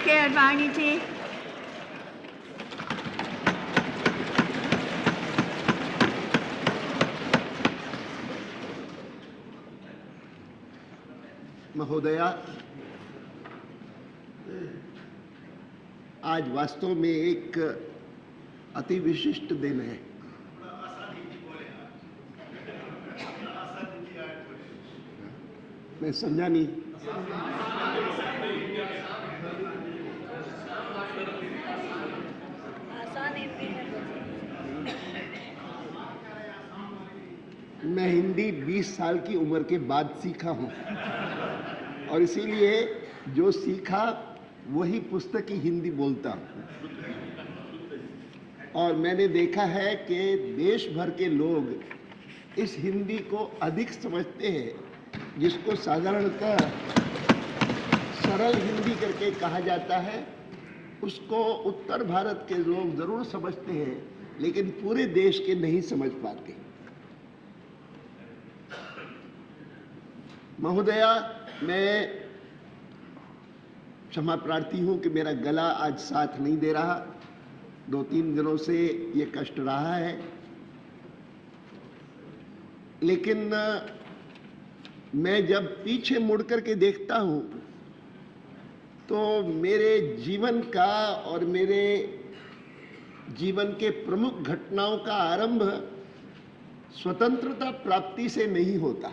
के अडवाणी जी। महोदया, आज वास्तव में एक अति विशिष्ट दिन है। मैं समझा नहीं। मैं हिंदी 20 साल की उम्र के बाद सीखा हूं और इसीलिए जो सीखा वही पुस्तक की हिंदी बोलता हूं। और मैंने देखा है कि देश भर के लोग इस हिंदी को अधिक समझते हैं, जिसको साधारणतः सरल हिंदी करके कहा जाता है। उसको उत्तर भारत के लोग जरूर समझते हैं, लेकिन पूरे देश के नहीं समझ पाते। महोदया, मैं क्षमा प्रार्थी हूं कि मेरा गला आज साथ नहीं दे रहा। 2-3 दिनों से ये कष्ट रहा है, लेकिन मैं जब पीछे मुड़ करके देखता हूं तो मेरे जीवन का और मेरे जीवन के प्रमुख घटनाओं का आरंभ स्वतंत्रता प्राप्ति से नहीं होता।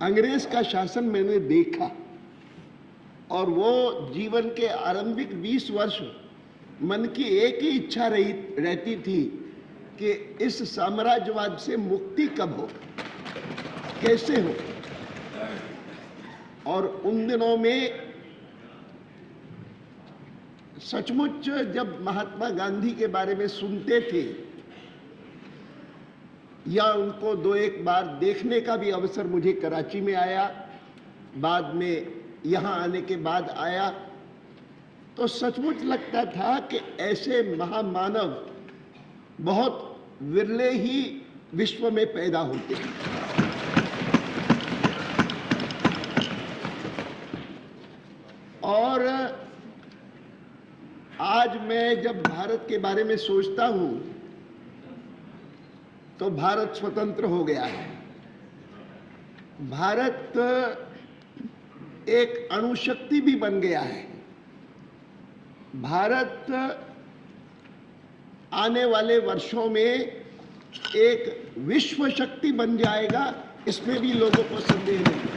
अंग्रेज का शासन मैंने देखा और वो जीवन के आरंभिक 20 वर्ष मन की एक ही इच्छा रहती थी कि इस साम्राज्यवाद से मुक्ति कब हो, कैसे हो। और उन दिनों में सचमुच जब महात्मा गांधी के बारे में सुनते थे या उनको 2-1 बार देखने का भी अवसर मुझे कराची में आया, बाद में यहाँ आने के बाद आया, तो सचमुच लगता था कि ऐसे महामानव बहुत विरले ही विश्व में पैदा होते हैं। और आज मैं जब भारत के बारे में सोचता हूं तो भारत स्वतंत्र हो गया है। भारत एक अणुशक्ति भी बन गया है। भारत आने वाले वर्षों में एक विश्व शक्ति बन जाएगा, इसमें भी लोगों को संदेह नहीं।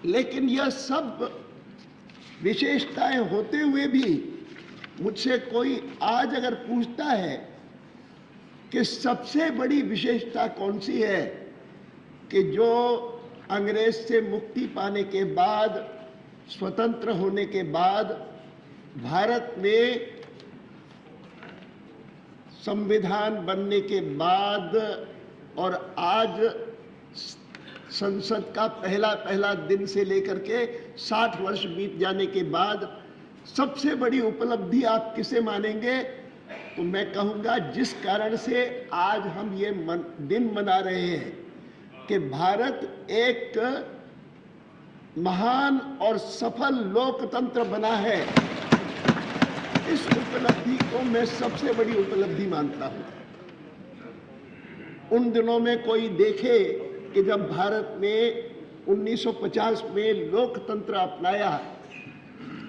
लेकिन यह सब विशेषताएं होते हुए भी मुझसे कोई आज अगर पूछता है कि सबसे बड़ी विशेषता कौन सी है, कि जो अंग्रेज से मुक्ति पाने के बाद, स्वतंत्र होने के बाद भारत में संविधान बनने के बाद और आज संसद का पहला दिन से लेकर के 60 वर्ष बीत जाने के बाद सबसे बड़ी उपलब्धि आप किसे मानेंगे? तो मैं कहूंगा जिस कारण से आज हम ये दिन मना रहे हैं कि भारत एक महान और सफल लोकतंत्र बना है, इस उपलब्धि को मैं सबसे बड़ी उपलब्धि मानता हूं। उन दिनों में कोई देखे कि जब भारत ने 1950 में लोकतंत्र अपनाया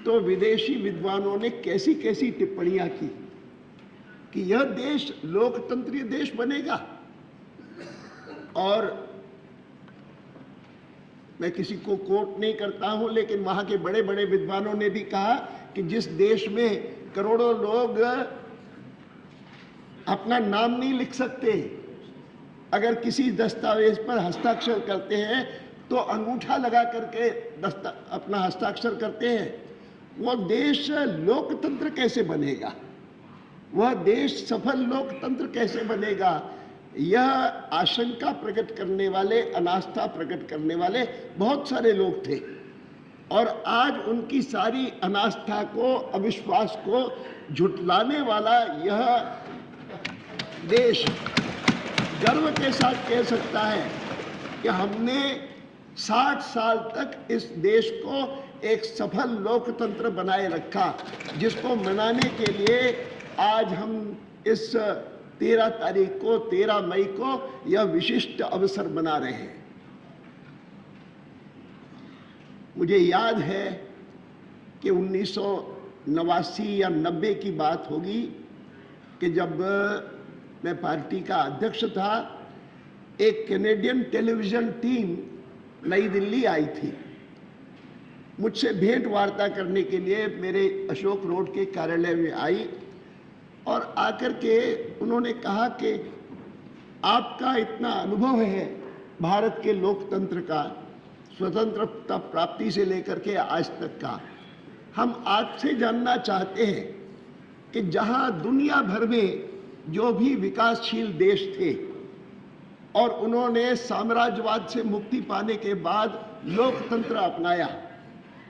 तो विदेशी विद्वानों ने कैसी कैसी टिप्पणियां की कि यह देश लोकतंत्रीय देश बनेगा। और मैं किसी को कोट नहीं करता हूं, लेकिन वहां के बड़े बड़े विद्वानों ने भी कहा कि जिस देश में करोड़ों लोग अपना नाम नहीं लिख सकते, अगर किसी दस्तावेज पर हस्ताक्षर करते हैं तो अंगूठा लगा करके अपना हस्ताक्षर करते हैं, वो देश लोकतंत्र कैसे बनेगा? वह देश सफल लोकतंत्र कैसे बनेगा? यह आशंका प्रकट करने वाले, अनास्था प्रकट करने वाले बहुत सारे लोग थे। और आज उनकी सारी अनास्था को, अविश्वास को झुटलाने वाला यह देश गर्व के साथ कह सकता है कि हमने 60 साल तक इस देश को एक सफल लोकतंत्र बनाए रखा, जिसको मनाने के लिए आज हम इस 13 तारीख को, 13 मई को यह विशिष्ट अवसर मना रहे हैं। मुझे याद है कि 1989 या 90 की बात होगी कि जब मैं पार्टी का अध्यक्ष था, एक कैनेडियन टेलीविजन टीम नई दिल्ली आई थी मुझसे भेंट वार्ता करने के लिए। मेरे अशोक रोड के कार्यालय में आई और आकर के उन्होंने कहा कि आपका इतना अनुभव है भारत के लोकतंत्र का, स्वतंत्रता प्राप्ति से लेकर के आज तक का, हम आपसे जानना चाहते हैं कि जहां दुनिया भर में जो भी विकासशील देश थे और उन्होंने साम्राज्यवाद से मुक्ति पाने के बाद लोकतंत्र अपनाया,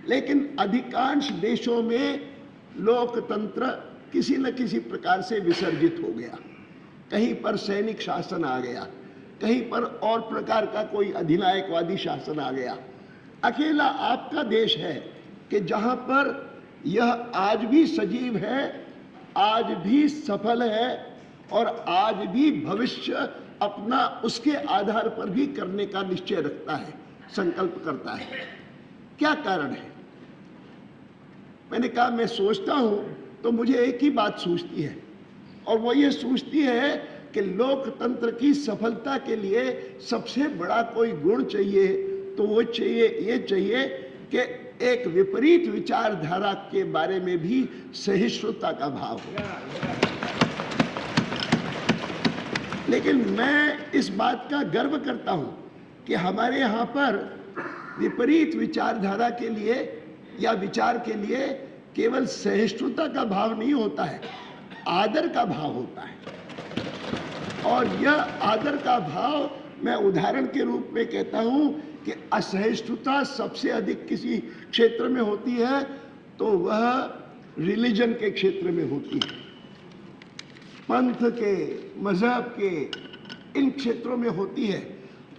लेकिन अधिकांश देशों में लोकतंत्र किसी न किसी प्रकार से विसर्जित हो गया। कहीं पर सैनिक शासन आ गया, कहीं पर और प्रकार का कोई अधिनायकवादी शासन आ गया। अकेला आपका देश है कि जहां पर यह आज भी सजीव है, आज भी सफल है और आज भी भविष्य अपना उसके आधार पर भी करने का निश्चय रखता है, संकल्प करता है। क्या कारण है? मैंने कहा मैं सोचता हूं तो मुझे एक ही बात सूझती है, और वो ये सूझती है कि लोकतंत्र की सफलता के लिए सबसे बड़ा कोई गुण चाहिए तो वो ये चाहिए कि एक विपरीत विचारधारा के बारे में भी सहिष्णुता का भाव हो। लेकिन मैं इस बात का गर्व करता हूं कि हमारे यहाँ पर विपरीत विचारधारा के लिए या विचार के लिए केवल सहिष्णुता का भाव नहीं होता है, आदर का भाव होता है। और यह आदर का भाव मैं उदाहरण के रूप में कहता हूं कि असहिष्णुता सबसे अधिक किसी क्षेत्र में होती है तो वह रिलीजन के क्षेत्र में होती है, पंथ के, मजहब के, इन क्षेत्रों में होती है।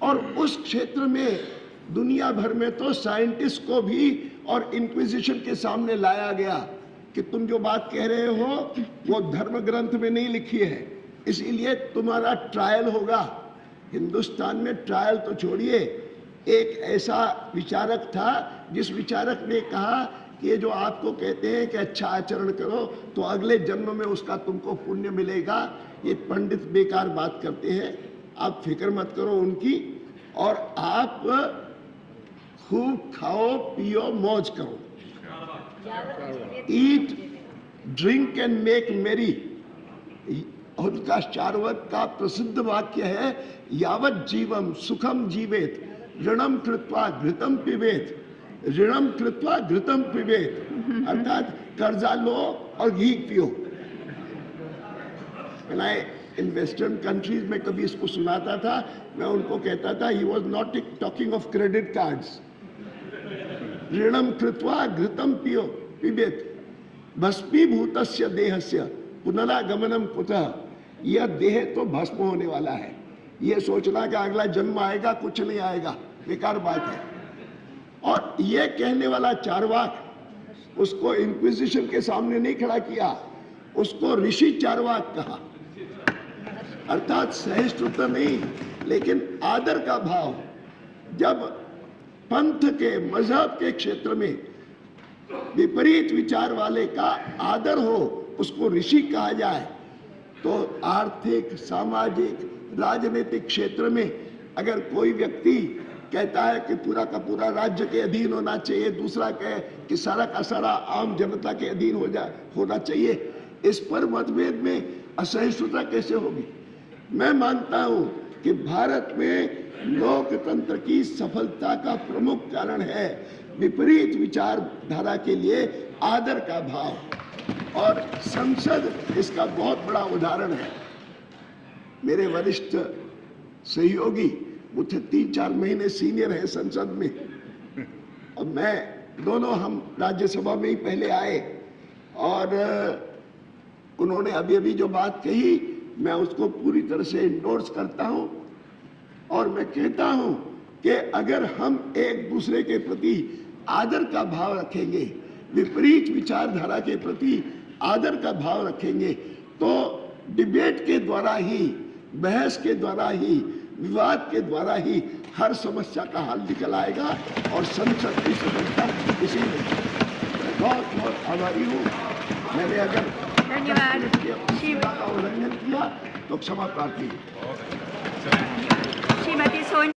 और उस क्षेत्र में दुनिया भर में तो साइंटिस्ट को भी और इंक्विजिशन के सामने लाया गया कि तुम जो बात कह रहे हो वो धर्म ग्रंथ में नहीं लिखी है, इसीलिए तुम्हारा ट्रायल होगा। हिंदुस्तान में ट्रायल तो छोड़िए, एक ऐसा विचारक था जिस विचारक ने कहा कि ये जो आपको कहते हैं कि अच्छा आचरण करो तो अगले जन्म में उसका तुमको पुण्य मिलेगा, ये पंडित बेकार बात करते हैं, आप फिक्र मत करो उनकी, और आप खूब खाओ पियो मौज करो, ईट ड्रिंक एंड मेक मेरी। और उसका चार्वाक का प्रसिद्ध वाक्य है, यावत जीवम सुखम जीवेत ऋणम कृत्वा घृतम पिबेत, ऋणम कृत्वा घृतम पिबेत, अर्थात कर्जा लो और घी पियो। इन वेस्टर्न कंट्रीज में कभी इसको सुनाता था, मैं उनको कहता था he was not talking of credit cards. ऋणम कृत्वा घृतम पियो पिबेत भस्मीभूतस्य देहस्य पुनरागमनम कुतः। यह देह तो भस्म होने वाला है, यह सोचना कि अगला जन्म आएगा, कुछ नहीं आएगा, बेकार बात है। और यह कहने वाला चार्वाक, उसको इंक्विजिशन के सामने नहीं खड़ा किया, उसको ऋषि चार्वाक कहा, अर्थात सहिष्णुता नहीं लेकिन आदर का भाव। जब पंथ के, मजहब के क्षेत्र में विपरीत विचार वाले का आदर हो, उसको ऋषि कहा जाए, तो आर्थिक, सामाजिक, राजनीतिक क्षेत्र में अगर कोई व्यक्ति कहता है कि पूरा का पूरा राज्य के अधीन होना चाहिए, दूसरा कहे कि सारा का सारा आम जनता के अधीन होना चाहिए, इस पर मतभेद में असहिष्णुता कैसे होगी? मैं मानता हूं कि भारत में लोकतंत्र की सफलता का प्रमुख कारण है विपरीत विचारधारा के लिए आदर का भाव, और संसद इसका बहुत बड़ा उदाहरण है। मेरे वरिष्ठ सहयोगी मुझे 3-4 महीने सीनियर है संसद में, और मैं दोनों हम राज्यसभा में ही पहले आए, और उन्होंने अभी अभी जो बात कही मैं उसको पूरी तरह से इंडोर्स करता हूं। और मैं कहता हूं कि अगर हम एक दूसरे के प्रति आदर का भाव रखेंगे, विपरीत विचारधारा के प्रति आदर का भाव रखेंगे, तो डिबेट के द्वारा ही, बहस के द्वारा ही, विवाद के द्वारा ही हर समस्या का हल निकल आएगा और संसद की सफलता इसी में। मैं बहुत आभारी हूँ। मैंने अगर धन्यवाद का उल्लंघन किया तो क्षमा प्रार्थी हूँ। श्रीमती सोनिया